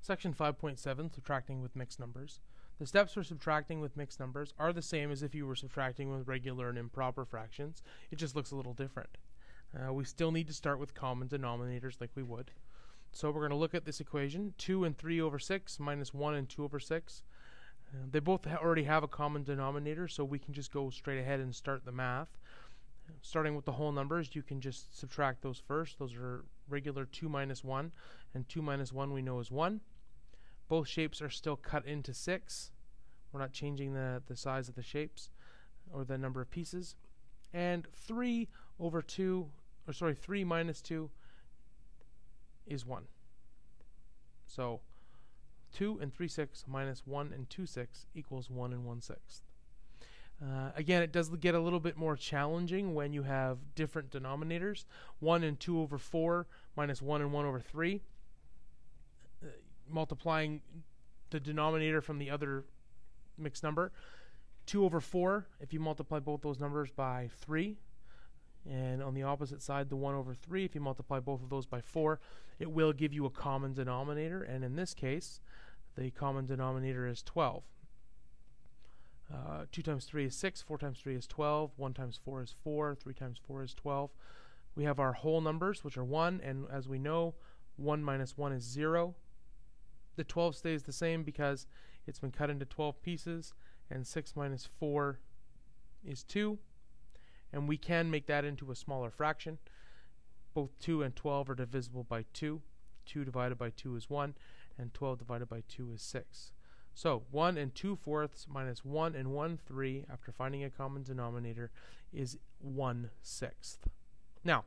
Section 5.7, subtracting with mixed numbers. The steps for subtracting with mixed numbers are the same as if you were subtracting with regular and improper fractions. It just looks a little different. We still need to start with common denominators like we would. So we're going to look at this equation, 2 and 3 over 6 minus 1 and 2 over 6. They both already have a common denominator, so we can just go straight ahead and start the math. Starting with the whole numbers, you can just subtract those first. Those are regular 2 minus 1, and 2 minus 1 we know is 1. Both shapes are still cut into 6. We're not changing the size of the shapes or the number of pieces. And 3 minus 2 is 1. So 2 and 3/6 minus 1 and 2/6 equals 1 and 1/6. Again, it does get a little bit more challenging when you have different denominators. 1 and 2 over 4 minus 1 and 1 over 3. Multiplying the denominator from the other mixed number. 2 over 4, if you multiply both those numbers by 3. And on the opposite side, the 1 over 3, if you multiply both of those by 4, it will give you a common denominator. And in this case, the common denominator is 12. 2 times 3 is 6, 4 times 3 is 12, 1 times 4 is 4, 3 times 4 is 12. We have our whole numbers, which are 1, and as we know, 1 minus 1 is 0. The 12 stays the same because it's been cut into 12 pieces, and 6 minus 4 is 2. And we can make that into a smaller fraction. Both 2 and 12 are divisible by 2. 2 divided by 2 is 1, and 12 divided by 2 is 6. So 1 and 2/4 minus 1 and 1/3 after finding a common denominator is 1/6. Now,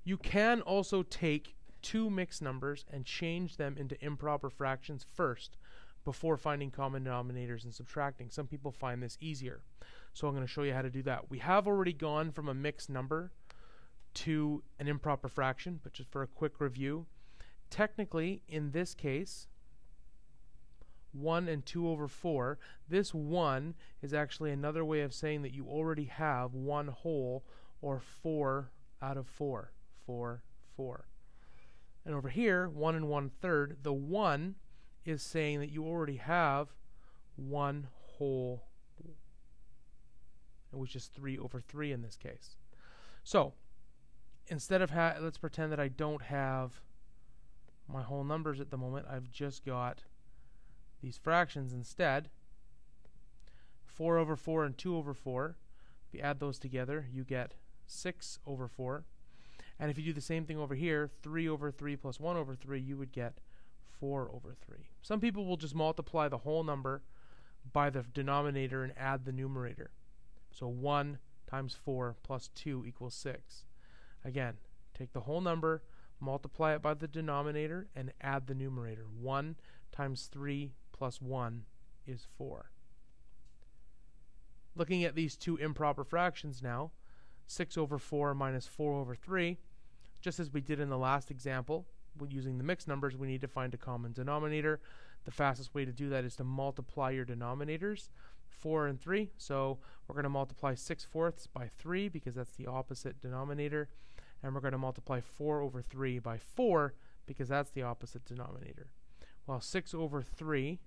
you can also take two mixed numbers and change them into improper fractions first before finding common denominators and subtracting. Some people find this easier. So I'm going to show you how to do that. We have already gone from a mixed number to an improper fraction, but just for a quick review, technically in this case, 1 and 2 over 4, this 1 is actually another way of saying that you already have 1 whole, or 4 out of 4. 4, 4. And over here, 1 and 1/3, the 1 is saying that you already have 1 whole, which is 3 over 3 in this case. So instead of let's pretend that I don't have my whole numbers at the moment. I've just got these fractions instead. 4 over 4 and 2 over 4. If you add those together, you get 6 over 4. And if you do the same thing over here, 3 over 3 plus 1 over 3, you would get 4 over 3. Some people will just multiply the whole number by the denominator and add the numerator. So 1 times 4 plus 2 equals 6. Again, take the whole number, multiply it by the denominator, and add the numerator. 1 times 3 plus 1 is 4. Looking at these two improper fractions now, 6 over 4 minus 4 over 3, just as we did in the last example, using the mixed numbers, we need to find a common denominator. The fastest way to do that is to multiply your denominators, 4 and 3. So we're going to multiply 6/4 by 3 because that's the opposite denominator. And we're going to multiply 4 over 3 by 4 because that's the opposite denominator. Well, 6 over 3,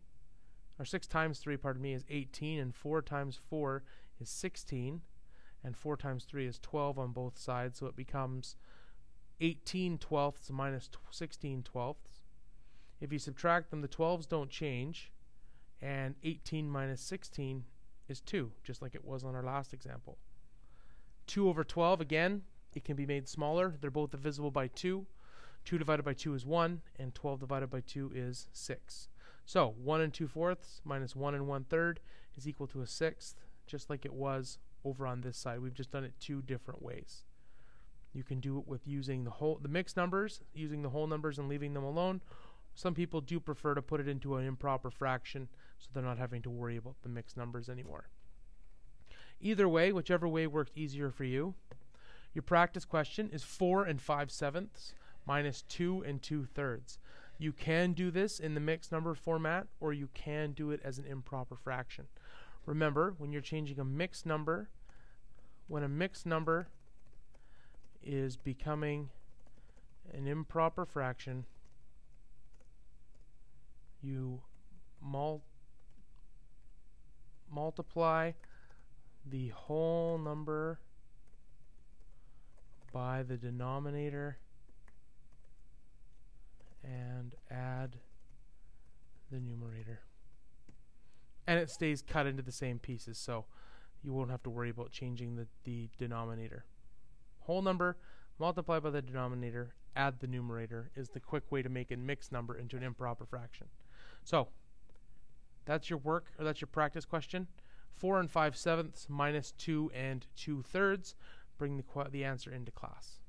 or 6 times 3, pardon me, is 18, and 4 times 4 is 16, and 4 times 3 is 12 on both sides, so it becomes 18/12 minus 16/12. If you subtract them, the 12s don't change, and 18 minus 16 is 2, just like it was on our last example. 2 over 12, again, it can be made smaller. They're both divisible by 2. 2 divided by 2 is 1, and 12 divided by 2 is 6. So 1 and 2/4 minus 1 and 1/3 is equal to a 1/6, just like it was over on this side. We've just done it two different ways. You can do it with using the mixed numbers, using the whole numbers and leaving them alone. Some people do prefer to put it into an improper fraction, so they're not having to worry about the mixed numbers anymore. Either way, whichever way works easier for you. Your practice question is 4 and 5/7 minus 2 and 2/3. You can do this in the mixed number format, or you can do it as an improper fraction. Remember, when you're changing a mixed number, when a mixed number is becoming an improper fraction, you multiply the whole number by the denominator and add the numerator. And it stays cut into the same pieces, so you won't have to worry about changing the denominator. Whole number, multiply by the denominator, add the numerator is the quick way to make a mixed number into an improper fraction. So that's your work, or that's your practice question. 4 5/7 minus 2 2/3. Bring the answer into class.